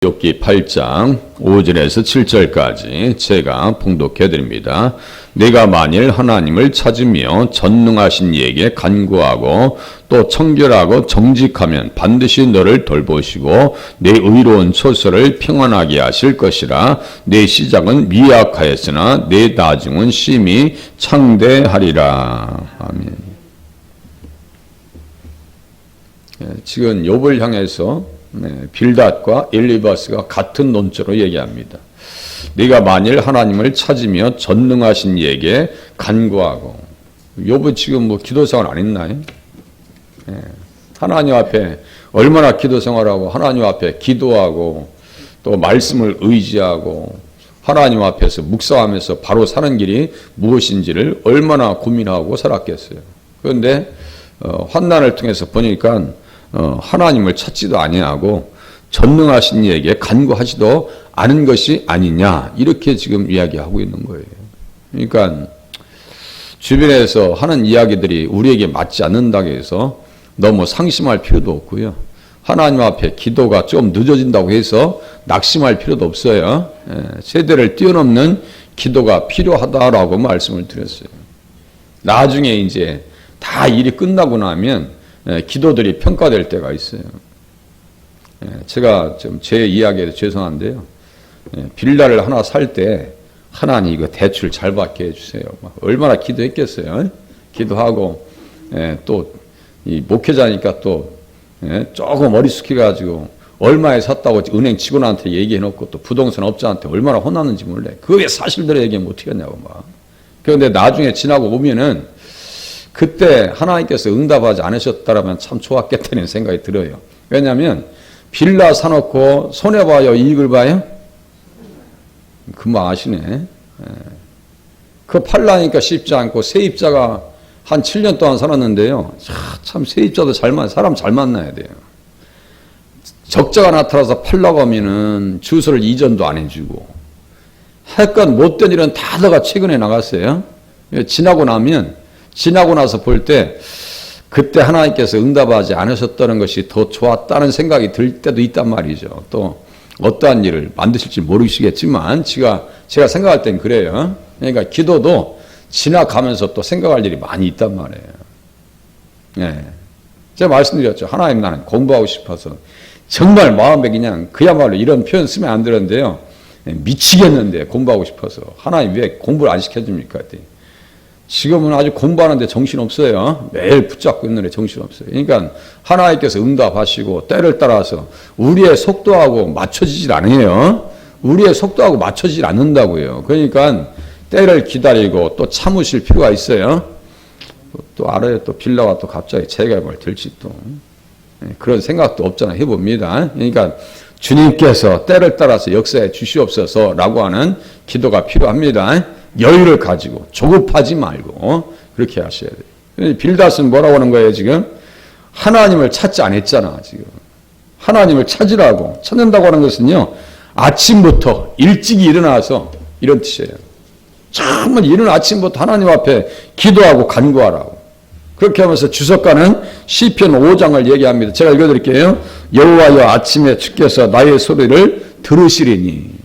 욥기 8장 5절에서 7절까지 제가 봉독해 드립니다. 내가 만일 하나님을 찾으며 전능하신 이에게 간구하고 또 청결하고 정직하면 반드시 너를 돌보시고 내 의로운 초소를 평안하게 하실 것이라. 내 시작은 미약하였으나 내 나중은 심히 창대하리라. 아멘. 지금 욥을 향해서 빌닷과 엘리바스가 같은 논조로 얘기합니다. 네가 만일 하나님을 찾으며 전능하신 이에게 간구하고. 욥은 지금 기도 생활 안 했나요? 하나님 앞에 얼마나 기도 생활하고 하나님 앞에 기도하고 또 말씀을 의지하고 하나님 앞에서 묵상하면서 바로 사는 길이 무엇인지를 얼마나 고민하고 살았겠어요. 그런데 환난을 통해서 보니까 하나님을 찾지도 아니하고 전능하신 이에게 간구하지도 않은 것이 아니냐, 이렇게 지금 이야기하고 있는 거예요. 그러니까 주변에서 하는 이야기들이 우리에게 맞지 않는다고 해서 너무 상심할 필요도 없고요. 하나님 앞에 기도가 좀 늦어진다고 해서 낙심할 필요도 없어요. 세대를 뛰어넘는 기도가 필요하다라고 말씀을 드렸어요. 나중에 이제 다 일이 끝나고 나면 기도들이 평가될 때가 있어요. 제가 좀 제 이야기에 죄송한데요. 빌라를 하나 살 때 하나님 이거 대출 잘 받게 해주세요. 얼마나 기도했겠어요. 기도하고 또 이 목회자니까 또 조금 어리숙해가지고 얼마에 샀다고 은행 직원한테 얘기해놓고 또 부동산 업자한테 얼마나 혼났는지 몰래. 그게 사실대로 얘기하면 어떻게 하냐고 막. 그런데 나중에 지나고 오면은 그때 하나님께서 응답하지 않으셨다라면 참 좋았겠다는 생각이 들어요. 왜냐하면 빌라 사놓고 손해봐요, 이익을 봐요? 금방 아시네. 그 팔라니까 쉽지 않고 세입자가 한 7년 동안 살았는데요. 참 세입자도 사람 잘 만나야 돼요. 적자가 나타나서 팔라고 하면은 주소를 이전도 안 해주고 하여간 못된 일은 다 다가 최근에 나갔어요. 지나고 나서 볼 때 그때 하나님께서 응답하지 않으셨다는 것이 더 좋았다는 생각이 들 때도 있단 말이죠. 또 어떠한 일을 만드실지 모르시겠지만 제가 생각할 땐 그래요. 그러니까 기도도 지나가면서 또 생각할 일이 많이 있단 말이에요. 제가 말씀드렸죠. 하나님, 나는 공부하고 싶어서 정말 마음에 그냥 그야말로 이런 표현 쓰면 안 되는데요. 미치겠는데 공부하고 싶어서. 하나님 왜 공부를 안 시켜줍니까? 지금은 아주 공부하는데 정신없어요. 매일 붙잡고 있는데 정신없어요. 그러니까 하나님께서 응답하시고 때를 따라서 우리의 속도하고 맞춰지질 않아요. 우리의 속도하고 맞춰지질 않는다고요. 그러니까 때를 기다리고 또 참으실 필요가 있어요. 또 알아요. 또 빌라가 또 갑자기 재개발 될지 또 그런 생각도 없잖아 해봅니다. 그러니까 주님께서 때를 따라서 역사해 주시옵소서라고 하는 기도가 필요합니다. 여유를 가지고 조급하지 말고 그렇게 하셔야 돼요. 빌닷은 뭐라고 하는 거예요 지금? 하나님을 찾지 않았잖아 지금. 하나님을 찾는다고 하는 것은요, 아침부터 일찍 일어나서 이런 뜻이에요. 정말 이른 아침부터 하나님 앞에 기도하고 간구하라고. 그렇게 하면서 주석가는 시편 5장을 얘기합니다. 제가 읽어드릴게요. 여호와여, 아침에 주께서 나의 소리를 들으시리니.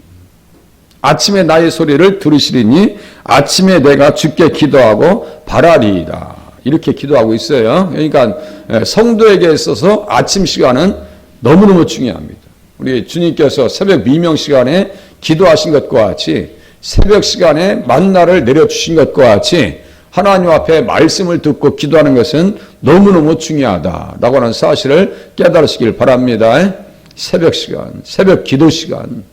아침에 나의 소리를 들으시리니 아침에 내가 주께 기도하고 바라리이다. 이렇게 기도하고 있어요. 그러니까 성도에게 있어서 아침 시간은 너무너무 중요합니다. 우리 주님께서 새벽 미명 시간에 기도하신 것과 같이 새벽 시간에 만나를 내려주신 것과 같이 하나님 앞에 말씀을 듣고 기도하는 것은 너무너무 중요하다라고 하는 사실을 깨달으시길 바랍니다. 새벽 시간, 새벽 기도 시간,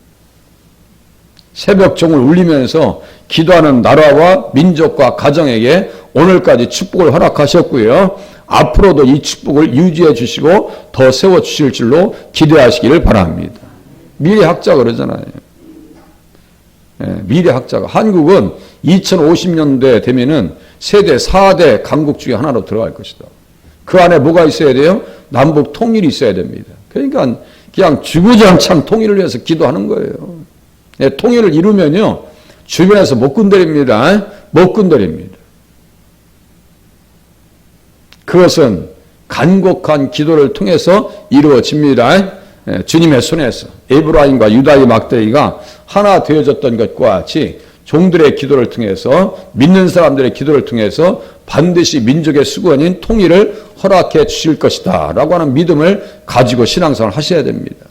새벽 종을 울리면서 기도하는 나라와 민족과 가정에게 오늘까지 축복을 허락하셨고요. 앞으로도 이 축복을 유지해 주시고 더 세워주실 줄로 기대하시기를 바랍니다. 미래학자 그러잖아요. 미래학자가 한국은 2050년대 되면은 세대 4대 강국 중에 하나로 들어갈 것이다. 그 안에 뭐가 있어야 돼요? 남북 통일이 있어야 됩니다. 그러니까 그냥 주구장창 통일을 위해서 기도하는 거예요. 통일을 이루면요, 주변에서 못 건드립니다. 못 건드립니다. 그것은 간곡한 기도를 통해서 이루어집니다. 주님의 손에서 에브라임과 유다의 막대기가 하나 되어졌던 것과 같이 종들의 기도를 통해서 믿는 사람들의 기도를 통해서 반드시 민족의 수건인 통일을 허락해 주실 것이다 라고 하는 믿음을 가지고 신앙생활을 하셔야 됩니다.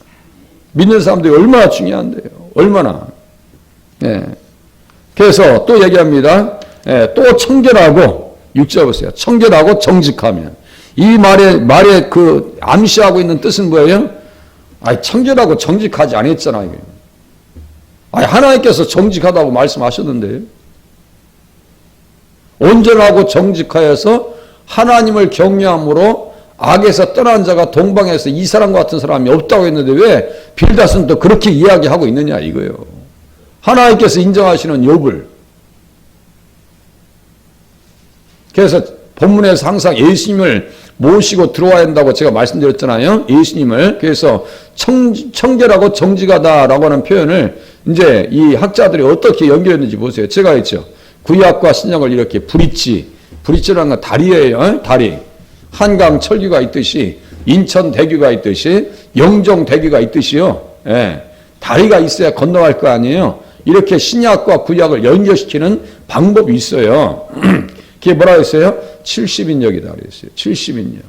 믿는 사람들이 얼마나 중요한데요. 얼마나. 그래서 또 얘기합니다. 또 청결하고 6절 보세요. 청결하고 정직하면 이 말에 그 암시하고 있는 뜻은 뭐예요? 청결하고 정직하지 않았잖아요. 하나님께서 정직하다고 말씀하셨는데 온전하고 정직하여서 하나님을 경외함으로 악에서 떠난 자가 동방에서 이 사람과 같은 사람이 없다고 했는데 왜 빌닷은 또 그렇게 이야기하고 있느냐 이거예요. 하나님께서 인정하시는 욥을. 그래서 본문에서 항상 예수님을 모시고 들어와야 한다고 제가 말씀드렸잖아요. 예수님을. 그래서 청결하고 정직하다라고 하는 표현을 이제 이 학자들이 어떻게 연결했는지 보세요. 제가 했죠. 구약과 신약을 이렇게 브릿지라는 건 다리예요. 다리. 한강 철교가 있듯이 인천 대교가 있듯이 영종 대교가 있듯이요. 다리가 있어야 건너갈 거 아니에요. 이렇게 신약과 구약을 연결시키는 방법이 있어요. 그게 뭐라고 했어요? 70인역이다 그랬어요. 70인역.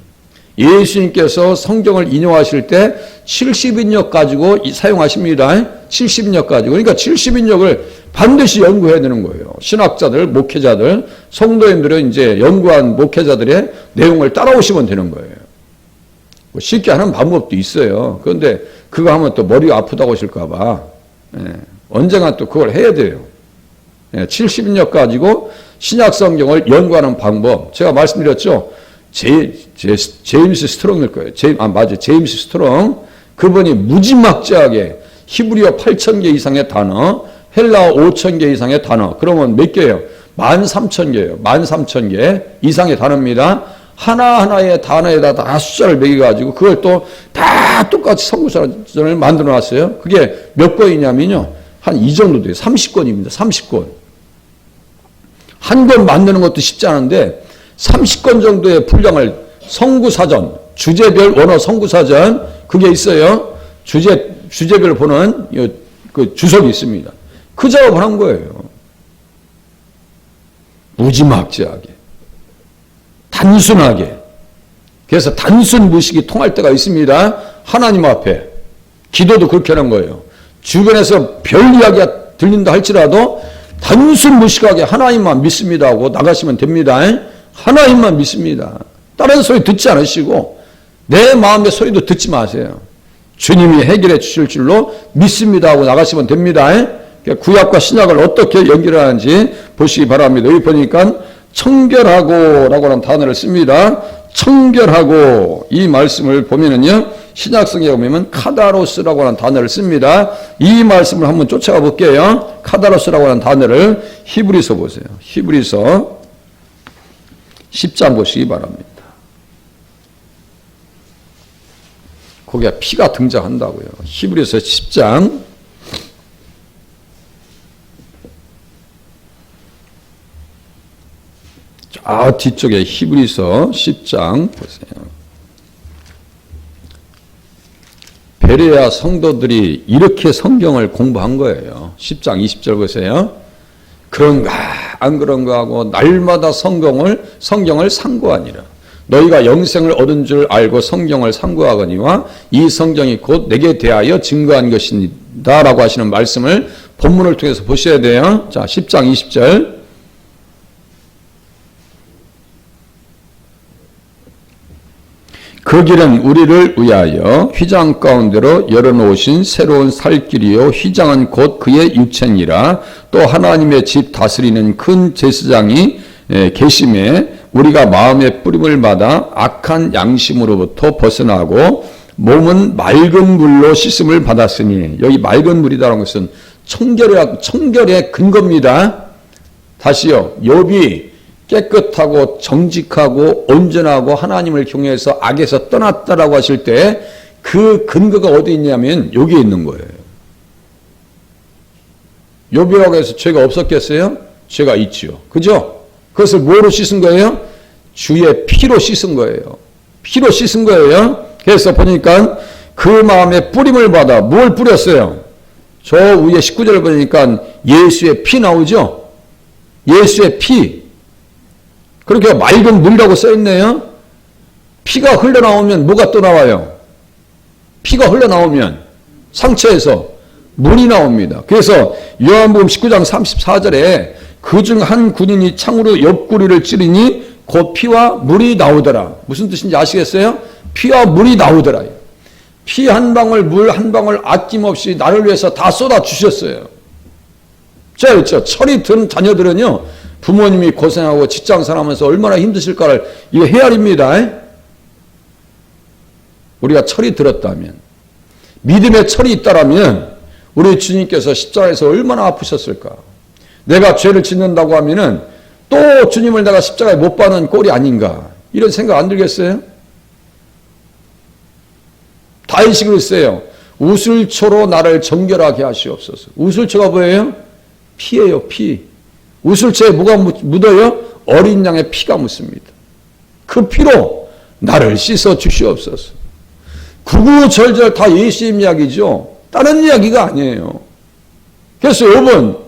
예수님께서 성경을 인용하실 때 70인역 가지고 사용하십니다. 70인역 가지고. 그러니까 70인역을 반드시 연구해야 되는 거예요. 신학자들, 목회자들, 성도님들은 이제 연구한 목회자들의 내용을 따라오시면 되는 거예요. 뭐 쉽게 하는 방법도 있어요. 그런데 그거 하면 또 머리가 아프다고 하실까봐. 언젠가 또 그걸 해야 돼요. 70인역 가지고 신약 성경을 연구하는 방법. 제가 말씀드렸죠. 제임스 스트롱일 거예요. 맞아요. 제임스 스트롱. 그분이 무지막지하게 히브리어 8,000개 이상의 단어, 헬라어 5,000개 이상의 단어. 그러면 몇 개예요? 13,000개예요. 13,000개 이상의 단어입니다. 하나하나의 단어에다 다 숫자를 매겨가지고 그걸 또 다 똑같이 선구서를 만들어 놨어요. 그게 몇 권이냐면요. 한 이 정도 돼요. 30권입니다. 30권. 한 권 만드는 것도 쉽지 않은데 30권 정도의 분량을 성구사전, 주제별 원어 성구사전 그게 있어요. 주제별 보는 그 주석이 있습니다. 그 작업을 한 거예요. 무지막지하게. 단순하게. 그래서 단순 무식이 통할 때가 있습니다. 하나님 앞에. 기도도 그렇게 하는 거예요. 주변에서 별 이야기가 들린다 할지라도 단순 무식하게 하나님만 믿습니다 하고 나가시면 됩니다. 하나님만 믿습니다. 다른 소리 듣지 않으시고 내 마음의 소리도 듣지 마세요. 주님이 해결해 주실 줄로 믿습니다 하고 나가시면 됩니다. 구약과 신약을 어떻게 연결하는지 보시기 바랍니다. 여기 보니까 청결하고 라고 하는 단어를 씁니다. 청결하고 이 말씀을 보면은요. 신약성경에 보면 카다로스라고 하는 단어를 씁니다. 이 말씀을 한번 쫓아가 볼게요. 카다로스라고 하는 단어를 히브리서 보세요. 히브리서 10장 보시기 바랍니다. 거기에 피가 등장한다고요. 히브리서 10장 뒤쪽에 히브리서 10장 보세요. 베레아 성도들이 이렇게 성경을 공부한 거예요. 10장 20절 보세요. 그런가 안 그런가 하고 날마다 성경을 상고하니라. 너희가 영생을 얻은 줄 알고 성경을 상고하거니와 이 성경이 곧 내게 대하여 증거한 것이다 라고 하시는 말씀을 본문을 통해서 보셔야 돼요. 자, 10장 20절. 그 길은 우리를 위하여 휘장 가운데로 열어놓으신 새로운 살 길이요 휘장은 곧 그의 육체니라. 또 하나님의 집 다스리는 큰 제사장이 계심에 우리가 마음의 뿌림을 받아 악한 양심으로부터 벗어나고 몸은 맑은 물로 씻음을 받았으니 여기 맑은 물이라는 것은 청결의 근거입니다. 다시요. 욥이 깨끗하고 정직하고 온전하고 하나님을 경외해서 악에서 떠났다라고 하실 때 그 근거가 어디 있냐면 여기에 있는 거예요. 욥이라고 해서 죄가 없었겠어요? 죄가 있지요. 그죠? 그것을 뭐로 씻은 거예요? 주의 피로 씻은 거예요. 피로 씻은 거예요. 그래서 보니까 그 마음에 뿌림을 받아 뭘 뿌렸어요? 저 위에 19절 보니까 예수의 피 나오죠? 예수의 피. 그렇게 맑은 물이라고 써있네요. 피가 흘러나오면 뭐가 또 나와요? 피가 흘러나오면 상처에서 물이 나옵니다. 그래서 요한복음 19장 34절에 그중 한 군인이 창으로 옆구리를 찌르니 곧 피와 물이 나오더라. 무슨 뜻인지 아시겠어요? 피와 물이 나오더라. 피 한 방울, 물 한 방울 아낌없이 나를 위해서 다 쏟아 주셨어요. 자, 그렇죠. 철이 든 자녀들은요, 부모님이 고생하고 직장 생활하면서 얼마나 힘드실까를 이거 헤아립니다. 우리가 철이 들었다면, 믿음의 철이 있다라면 우리 주님께서 십자가에서 얼마나 아프셨을까. 내가 죄를 짓는다고 하면은 또 주님을 내가 십자가에 못 박는 꼴이 아닌가, 이런 생각 안 들겠어요? 다윗이 그랬어요. 우슬초로 나를 정결하게 하시옵소서. 우슬초가 뭐예요? 피예요, 피. 우슬초에 뭐가 묻어요? 어린 양의 피가 묻습니다. 그 피로 나를 씻어 주시옵소서. 구구절절 다 예수님 이야기죠. 다른 이야기가 아니에요. 그래서 여러분,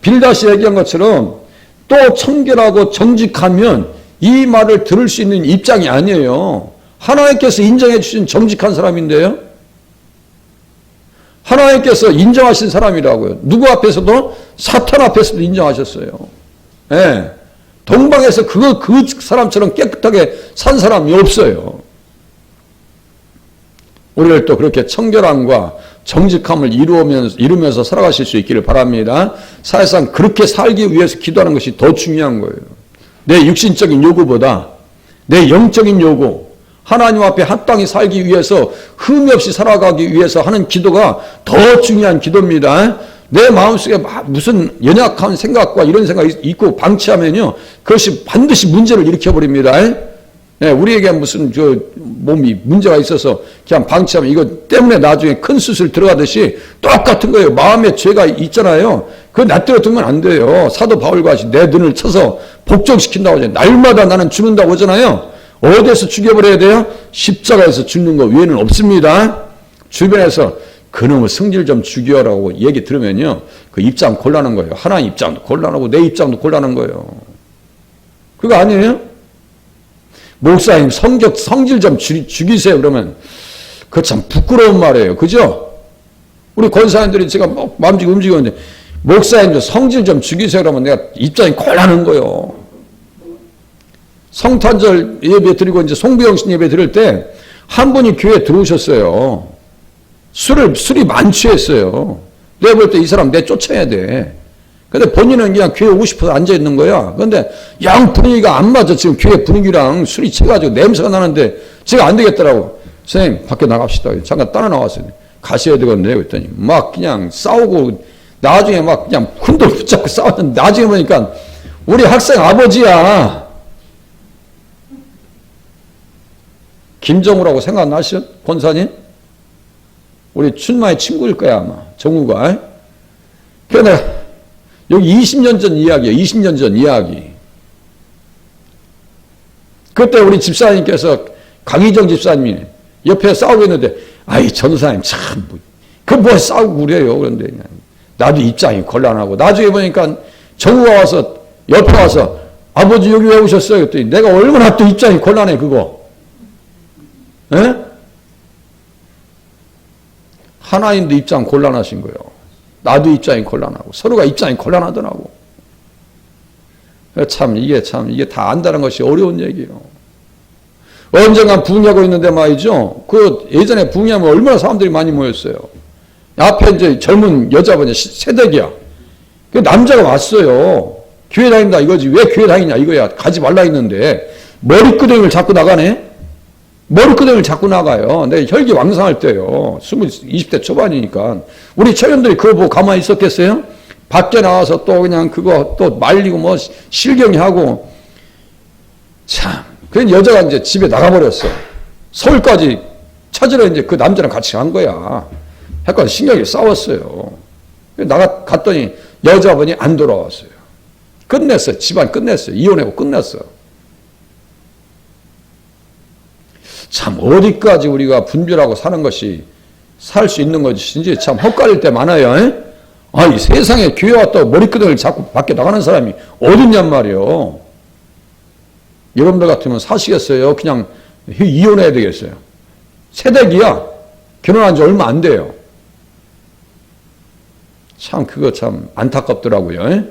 빌닷이 얘기한 것처럼 또 청결하고 정직하면 이 말을 들을 수 있는 입장이 아니에요. 하나님께서 인정해 주신 정직한 사람인데요. 하나님께서 인정하신 사람이라고요. 누구 앞에서도? 사탄 앞에서도 인정하셨어요. 예. 동방에서 그 사람처럼 깨끗하게 산 사람이 없어요. 우리를 또 그렇게 청결함과 정직함을 이루면서 살아가실 수 있기를 바랍니다. 사실상 그렇게 살기 위해서 기도하는 것이 더 중요한 거예요. 내 육신적인 요구보다 내 영적인 요구, 하나님 앞에 합당히 살기 위해서 흠이 없이 살아가기 위해서 하는 기도가 더 중요한 기도입니다. 내 마음속에 무슨 연약한 생각과 이런 생각이 있고 방치하면요, 그것이 반드시 문제를 일으켜버립니다. 네, 우리에게 무슨 몸이 문제가 있어서 그냥 방치하면 이것 때문에 나중에 큰 수술 들어가듯이 똑같은 거예요. 마음에 죄가 있잖아요. 그거 놔두어 두면 안 돼요. 사도 바울과 같이 내 눈을 쳐서 복종시킨다고 하잖아요. 날마다 나는 죽는다고 하잖아요. 어디에서 죽여버려야 돼요? 십자가에서 죽는 거 외에는 없습니다. 주변에서 그놈의 성질 좀 죽여라고 얘기 들으면요, 그 입장 곤란한 거예요. 하나님 입장도 곤란하고 내 입장도 곤란한 거예요. 그거 아니에요? 목사님 성질 좀 죽이세요. 그러면 그거 참 부끄러운 말이에요. 그죠? 우리 권사님들이 제가 막 마음껏 움직이는데 목사님도 성질 좀 죽이세요. 그러면 내가 입장이 곤란한 거예요. 성탄절 예배 드리고 이제 송부영신 예배 드릴 때 한 분이 교회에 들어오셨어요. 술이 만취했어요. 내가 볼 때 이 사람 내 쫓아야 돼. 근데 본인은 그냥 교회 오고 싶어서 앉아있는 거야. 근데 양 분위기가 안 맞아. 지금 교회 분위기랑 술이 채가지고 냄새가 나는데 제가 안 되겠더라고. 선생님, 밖에 나갑시다. 잠깐 따라 나왔어요. 가셔야 되겠네요. 그랬더니 막 그냥 싸우고 나중에 막 그냥 훈돌 붙잡고 싸웠는데 나중에 보니까 우리 학생 아버지야. 김정우라고 생각나시죠? 권사님? 우리 춘마의 친구일 거야, 아마. 정우가. 그런데 여기 20년 전 이야기예요. 20년 전 이야기. 그때 우리 집사님께서 강희정 집사님이 옆에 싸우고 있는데, 아이, 전사님 참, 뭐 싸우고 그래요. 그런데 나도 입장이 곤란하고 나중에 보니까 정우가 와서 옆에 와서 아버지 여기 왜 오셨어요? 그랬더니 내가 얼마나 또 입장이 곤란해, 그거. 에? 하나님도 입장 곤란하신 거예요. 나도 입장이 곤란하고 서로가 입장이 곤란하더라고. 이게 다 안다는 것이 어려운 얘기예요. 언젠가 부흥하고 있는데 말이죠. 그 예전에 부흥하면 얼마나 사람들이 많이 모였어요. 앞에 이제 젊은 여자분이 새댁이야. 그 남자가 왔어요. 교회 다닌다 이거지. 왜 교회 다니냐 이거야. 가지 말라 했는데 머리끄댕이를 잡고 나가네. 머리끄댕이를 잡고 나가요. 내가 혈기왕성할 때요. 20대 초반이니까. 우리 청년들이 그거 보고 가만히 있었겠어요? 밖에 나와서 또 그냥 그거 또 말리고 뭐 실경이하고. 참. 그 여자가 이제 집에 나가버렸어. 서울까지 찾으러 이제 그 남자랑 같이 간 거야. 약간 신경이 싸웠어요. 갔더니 여자분이 안 돌아왔어요. 끝냈어요. 집안 끝냈어요. 이혼하고 끝냈어. 참 어디까지 우리가 분별하고 사는 것이 살 수 있는 것인지 참 헛갈릴 때 많아요. 이 세상에 교회 왔다고 머리끄댕이를 자꾸 밖에 나가는 사람이 어딨냔 말이요. 여러분들 같으면 사시겠어요? 그냥 이혼해야 되겠어요? 새댁이야. 결혼한 지 얼마 안 돼요. 참 그거 참 안타깝더라고요.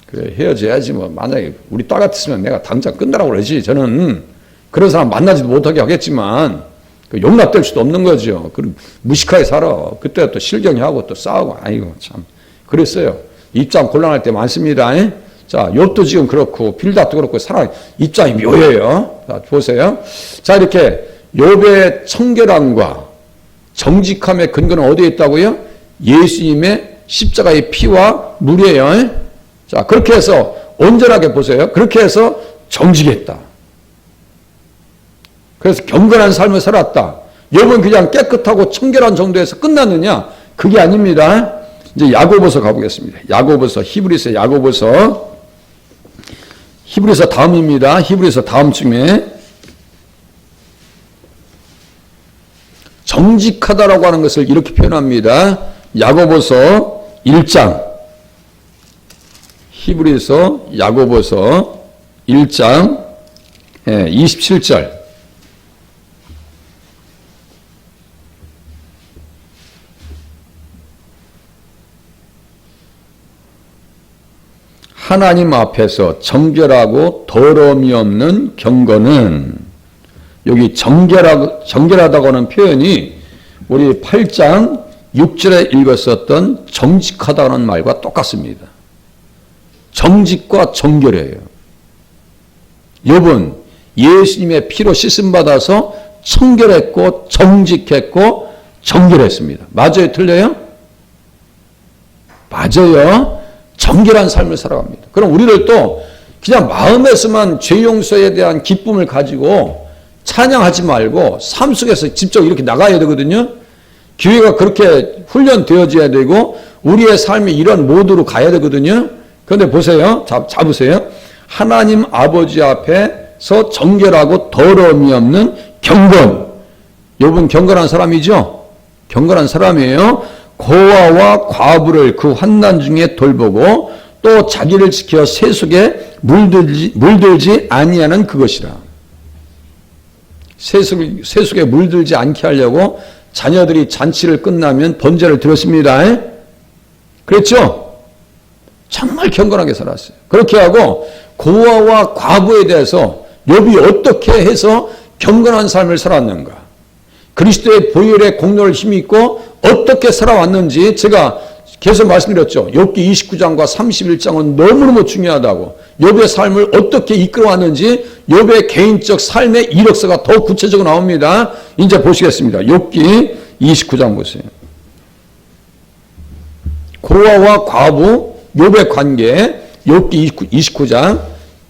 그래 헤어져야지 뭐. 만약에 우리 딸 같았으면 내가 당장 끝나라고 그러지. 저는 그런 사람 만나지도 못하게 하겠지만 용납될 수도 없는 거죠. 그리고 무식하게 살아. 그때 또 실경이 하고 또 싸우고. 아이고 참 그랬어요. 입장 곤란할 때 많습니다. 자, 욥도 지금 그렇고 빌닷도 그렇고 사람 입장이 묘해요. 자, 보세요. 자, 이렇게 욥의 청결함과 정직함의 근거는 어디에 있다고요? 예수님의 십자가의 피와 물이에요. 자, 그렇게 해서 온전하게 보세요. 그렇게 해서 정직했다. 그래서 경건한 삶을 살았다. 욥은 그냥 깨끗하고 청결한 정도에서 끝났느냐? 그게 아닙니다. 이제 야고보서 가보겠습니다. 야고보서, 히브리서 야고보서. 히브리서 다음입니다. 히브리서 다음 중에 정직하다라고 하는 것을 이렇게 표현합니다. 야고보서 1장. 히브리서 야고보서 1장 27절. 하나님 앞에서 정결하고 더러움이 없는 경건은, 여기 정결하다고 하는 표현이 우리 8장 6절에 읽었었던 정직하다는 말과 똑같습니다. 정직과 정결이에요. 욥은 예수님의 피로 씻음받아서 청결했고 정직했고 정결했습니다. 맞아요? 틀려요? 맞아요. 정결한 삶을 살아갑니다. 그럼 우리들도 그냥 마음에서만 죄 용서에 대한 기쁨을 가지고 찬양하지 말고 삶 속에서 직접 이렇게 나가야 되거든요. 교회가 그렇게 훈련되어져야 되고 우리의 삶이 이런 모드로 가야 되거든요. 그런데 보세요. 잡으세요. 하나님 아버지 앞에서 정결하고 더러움이 없는 경건. 욥은 경건한 사람이죠? 경건한 사람이에요. 고아와 과부를 그 환난 중에 돌보고 또 자기를 지켜 세속에 물들지 아니하는 그것이라. 세속에 물들지 않게 하려고 자녀들이 잔치를 끝나면 번제를 드렸습니다. 그랬죠? 정말 경건하게 살았어요. 그렇게 하고 고아와 과부에 대해서 욥이 어떻게 해서 경건한 삶을 살았는가, 그리스도의 보혈의 공로를 힘입고 어떻게 살아왔는지 제가 계속 말씀드렸죠. 욥기 29장과 31장은 너무너무 중요하다고. 욥의 삶을 어떻게 이끌어왔는지 욥의 개인적 삶의 이력서가 더 구체적으로 나옵니다. 이제 보시겠습니다. 욥기 29장 보세요. 고아와 과부, 욥의 관계, 욥기 29장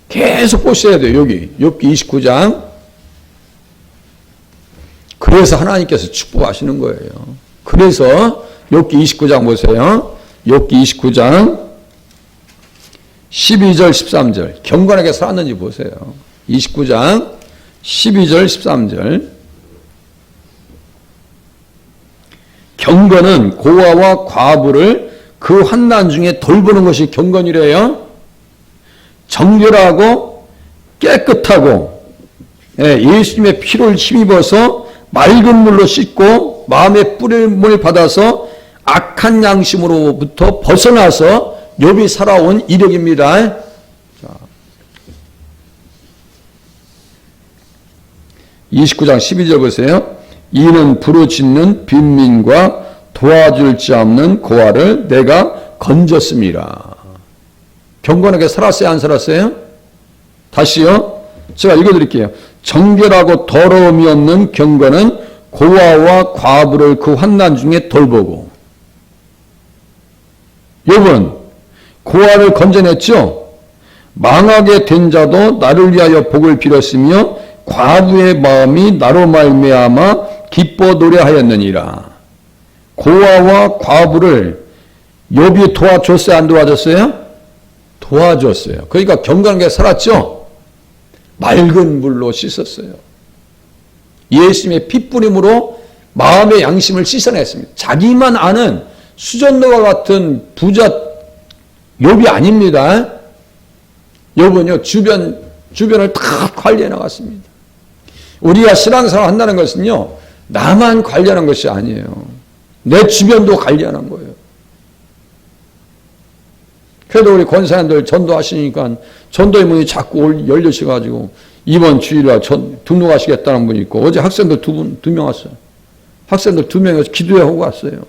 계속 보셔야 돼요. 여기 욥기 29장. 그래서 하나님께서 축복하시는 거예요. 그래서 욥기 29장 보세요. 욥기 29장 12절 13절 경건하게 살았는지 보세요. 29장 12절 13절 경건은 고아와 과부를 그 환난 중에 돌보는 것이 경건이래요. 정결하고 깨끗하고 예수님의 피를 힘입어서 맑은 물로 씻고 마음의 뿌림을 받아서 악한 양심으로부터 벗어나서 욥이 살아온 이력입니다. 자, 29장 12절 보세요. 이는 부르짖는 빈민과 도와줄 자 없는 고아를 내가 건졌습니다. 경건하게 살았어요? 안 살았어요? 다시요. 제가 읽어드릴게요. 정결하고 더러움이 없는 경건은 고아와 과부를 그 환난 중에 돌보고. 욥은 고아를 건져냈죠. 망하게 된 자도 나를 위하여 복을 빌었으며 과부의 마음이 나로 말미암아 기뻐 노래하였느니라. 고아와 과부를 욥이 도와줬어요? 안 도와줬어요? 도와줬어요. 그러니까 경건하게 살았죠. 맑은 물로 씻었어요. 예수님의 핏부림으로 마음의 양심을 씻어냈습니다. 자기만 아는 수전노와 같은 부자 욥이 아닙니다. 욥은요, 주변을 다 관리해 나갔습니다. 우리가 신앙생활 한다는 것은요, 나만 관리하는 것이 아니에요. 내 주변도 관리하는 거예요. 그래도 우리 권사님들 전도하시니까 전도의 문이 자꾸 열려셔가지고 이번 주일날 등록하시겠다는 분이 있고, 어제 학생들 두 명 왔어요. 학생들 2명이 기도하고 왔어요.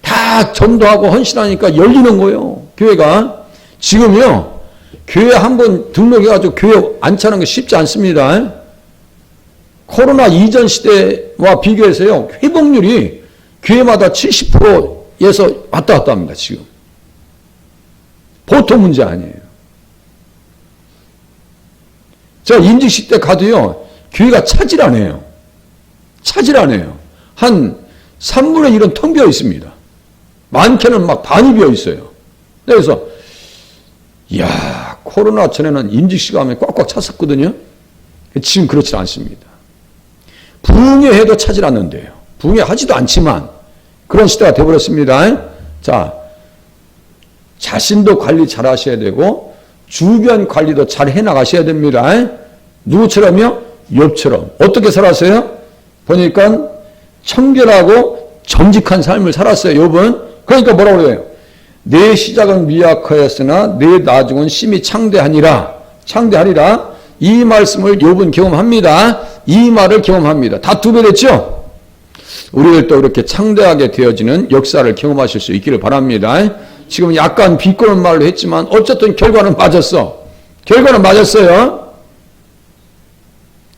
다 전도하고 헌신하니까 열리는 거예요. 교회가. 지금요, 교회 한번 등록해가지고 교회 안차는 게 쉽지 않습니다. 코로나 이전 시대와 비교해서요, 회복률이 교회마다 70%에서 왔다 갔다 합니다, 지금. 보통 문제 아니에요. 제가 임직식 때 가도요, 교회가 차질 안 해요. 차질 안 해요. 한 3분의 1은 텅 비어 있습니다. 많게는 막 반이 비어 있어요. 그래서, 이야, 코로나 전에는 임직식 하면 꽉꽉 찼었거든요. 지금 그렇지 않습니다. 부흥회해도 차질 않는데요. 부흥회 하지도 않지만 그런 시대가 되어버렸습니다. 자, 자신도 관리 잘 하셔야 되고 주변 관리도 잘 해나가셔야 됩니다. 누구처럼요? 욥처럼. 어떻게 살았어요? 보니까 청결하고 정직한 삶을 살았어요. 욥은. 그러니까 뭐라고 그래요? 내 시작은 미약하였으나 내 나중은 심히 창대하리라. 이 말씀을 욥은 경험합니다. 이 말을 경험합니다. 다 2배 됐죠? 우리들도 이렇게 창대하게 되어지는 역사를 경험하실 수 있기를 바랍니다. 지금 약간 비꼬는 말로 했지만 어쨌든 결과는 맞았어. 결과는 맞았어요.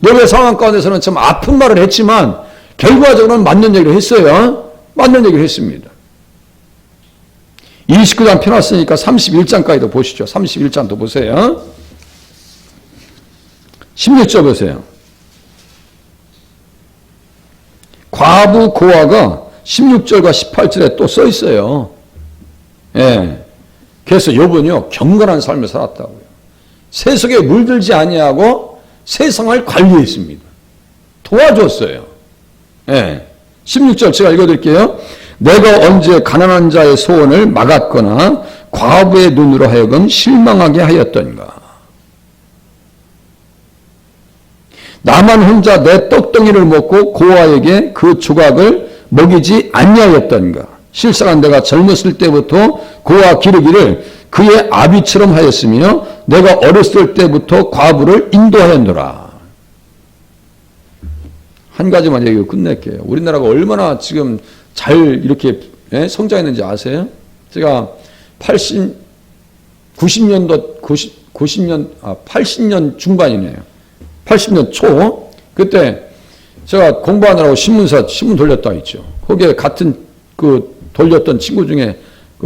욥의 상황 가운데서는 참 아픈 말을 했지만 결과적으로는 맞는 얘기를 했어요. 맞는 얘기를 했습니다. 29장 펴놨으니까 31장까지도 보시죠. 31장도 보세요. 16절 보세요. 과부 고아가 16절과 18절에 또 써 있어요. 예. 그래서 욥은요, 경건한 삶을 살았다고요. 세속에 물들지 아니하고 세상을 관리했습니다. 도와줬어요. 예. 16절 제가 읽어드릴게요. 내가 언제 가난한 자의 소원을 막았거나 과부의 눈으로 하여금 실망하게 하였던가. 나만 혼자 내 떡덩이를 먹고 고아에게 그 조각을 먹이지 아니하였던가. 실상은 내가 젊었을 때부터 고아 기르기를 그의 아비처럼 하였으며 내가 어렸을 때부터 과부를 인도하였노라. 한 가지만 얘기하고 끝낼게요. 우리나라가 얼마나 지금 잘 이렇게 성장했는지 아세요? 제가 80년 중반이네요. 80년 초, 그때 제가 공부하느라고 신문 돌렸다 했죠. 거기에 같은 돌렸던 친구 중에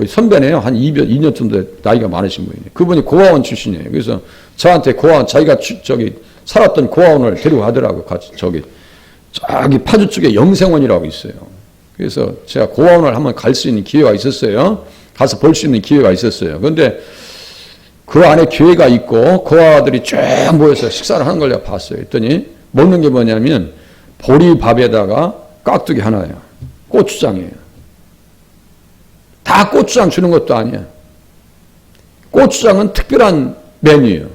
선배네요. 한 2년 정도 나이가 많으신 분이에요. 그분이 고아원 출신이에요. 그래서 저한테 자기가 살았던 고아원을 데려가더라고요. 저기 파주 쪽에 영생원이라고 있어요. 그래서 제가 고아원을 한번 갈 수 있는 기회가 있었어요. 가서 볼 수 있는 기회가 있었어요. 그런데 그 안에 교회가 있고 고아들이 쫙 모여서 식사를 하는 걸 내가 봤어요. 했더니 먹는 게 뭐냐면 보리밥에다가 깍두기 하나예요. 고추장이에요. 다 고추장 주는 것도 아니에요. 고추장은 특별한 메뉴예요.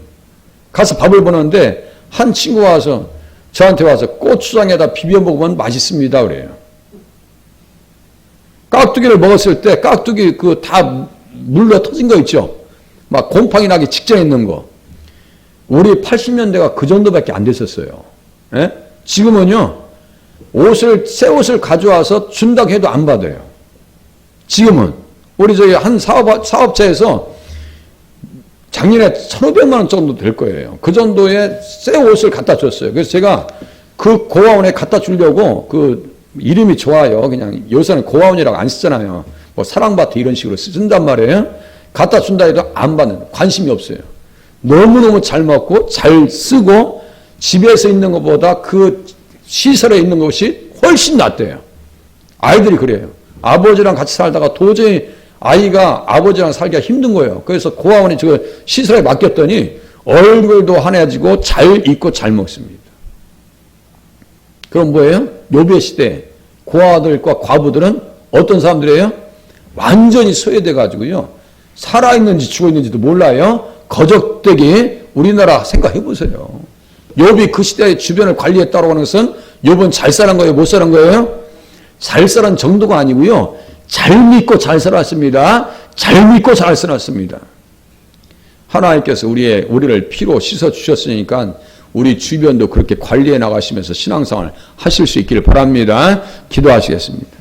가서 밥을 보는데 한 친구가 와서 저한테 와서 고추장에다 비벼 먹으면 맛있습니다 그래요. 깍두기를 먹었을 때 깍두기 다 물러 터진 거 있죠. 막 곰팡이 나기 직전에 있는 거. 우리 80년대가 그 정도밖에 안 됐었어요. 예? 지금은요, 새 옷을 가져와서 준다고 해도 안 받아요. 지금은. 우리 저기 한 사업체에서 작년에 1,500만 원 정도 될 거예요. 그 정도의 새 옷을 갖다 줬어요. 그래서 제가 그 고아원에 갖다 주려고 이름이 좋아요. 그냥 요새는 고아원이라고 안 쓰잖아요. 뭐 사랑밭 이런 식으로 쓴단 말이에요. 갖다 준다 해도 안 받는, 관심이 없어요. 너무너무 잘 먹고 잘 쓰고 집에서 있는 것보다 그 시설에 있는 것이 훨씬 낫대요. 아이들이 그래요. 아버지랑 같이 살다가 도저히 아이가 아버지랑 살기가 힘든 거예요. 그래서 고아원에 시설에 맡겼더니 얼굴도 환해지고 잘 입고 잘 먹습니다. 그럼 뭐예요? 욥의 시대 고아들과 과부들은 어떤 사람들이에요? 완전히 소외돼 가지고요. 살아있는지 죽어있는지도 몰라요. 거적되게 우리나라 생각해 보세요. 욥이 그 시대의 주변을 관리했다고 하는 것은 욥은 잘 살은 거예요? 못 살은 거예요? 잘 살은 정도가 아니고요. 잘 믿고 잘 살았습니다. 잘 믿고 잘 살았습니다. 하나님께서 우리를 피로 씻어 주셨으니까 우리 주변도 그렇게 관리해 나가시면서 신앙생활 하실 수 있기를 바랍니다. 기도하시겠습니다.